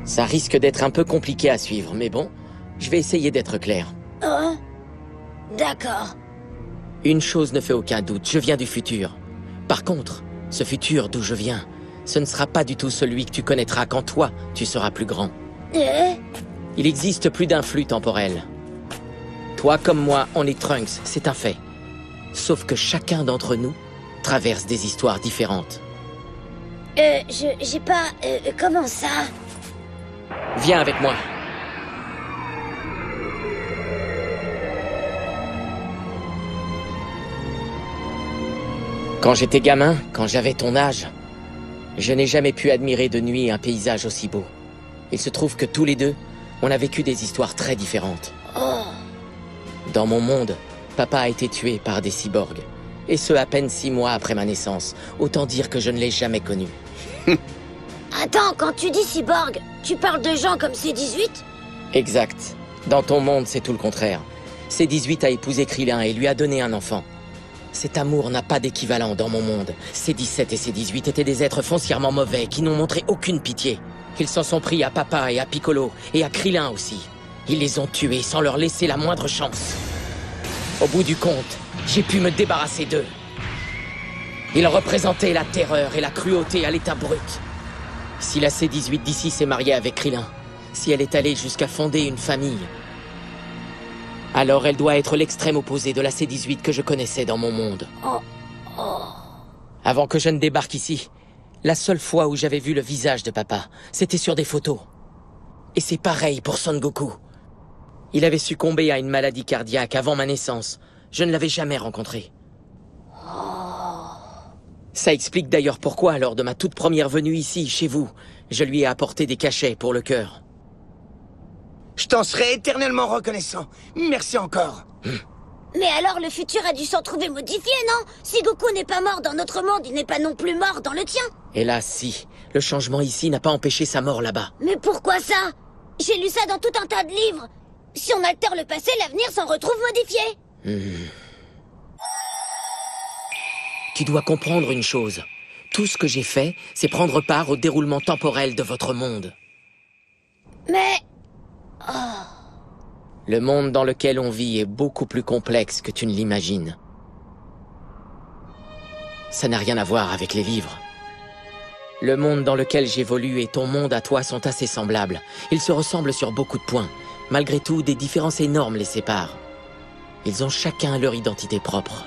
Ça risque d'être un peu compliqué à suivre, mais bon, je vais essayer d'être clair. Oh, d'accord. Une chose ne fait aucun doute, je viens du futur. Par contre, ce futur d'où je viens, ce ne sera pas du tout celui que tu connaîtras quand toi, tu seras plus grand. Il existe plus d'un flux temporel. Toi comme moi, on est Trunks, c'est un fait. Sauf que chacun d'entre nous traverse des histoires différentes. J'ai pas... comment ça? Viens avec moi. Quand j'étais gamin, quand j'avais ton âge, je n'ai jamais pu admirer de nuit un paysage aussi beau. Il se trouve que tous les deux, on a vécu des histoires très différentes. Oh. Dans mon monde, papa a été tué par des cyborgs. Et ce, à peine 6 mois après ma naissance. Autant dire que je ne l'ai jamais connu. Attends, quand tu dis cyborg, tu parles de gens comme C-18? Exact. Dans ton monde, c'est tout le contraire. C-18 a épousé Krillin et lui a donné un enfant. Cet amour n'a pas d'équivalent dans mon monde. C-17 et C-18 étaient des êtres foncièrement mauvais qui n'ont montré aucune pitié. Ils s'en sont pris à papa et à Piccolo, et à Krillin aussi. Ils les ont tués sans leur laisser la moindre chance. Au bout du compte, j'ai pu me débarrasser d'eux. Ils représentaient la terreur et la cruauté à l'état brut. Si la C-18 d'ici s'est mariée avec Krillin, si elle est allée jusqu'à fonder une famille, alors elle doit être l'extrême opposé de la C-18 que je connaissais dans mon monde. Avant que je ne débarque ici, la seule fois où j'avais vu le visage de papa, c'était sur des photos. Et c'est pareil pour Son Goku. Il avait succombé à une maladie cardiaque avant ma naissance. Je ne l'avais jamais rencontré. Ça explique d'ailleurs pourquoi, lors de ma toute première venue ici, chez vous, je lui ai apporté des cachets pour le cœur. Je t'en serai éternellement reconnaissant. Merci encore. Mais alors le futur a dû s'en trouver modifié, non? Si Goku n'est pas mort dans notre monde, il n'est pas non plus mort dans le tien. Hélas, si. Le changement ici n'a pas empêché sa mort là-bas. Mais pourquoi ça? J'ai lu ça dans tout un tas de livres. Si on altère le passé, l'avenir s'en retrouve modifié. Tu dois comprendre une chose. Tout ce que j'ai fait, c'est prendre part au déroulement temporel de votre monde. Mais... Le monde dans lequel on vit est beaucoup plus complexe que tu ne l'imagines. Ça n'a rien à voir avec les livres. Le monde dans lequel j'évolue et ton monde à toi sont assez semblables. Ils se ressemblent sur beaucoup de points. Malgré tout, des différences énormes les séparent. Ils ont chacun leur identité propre.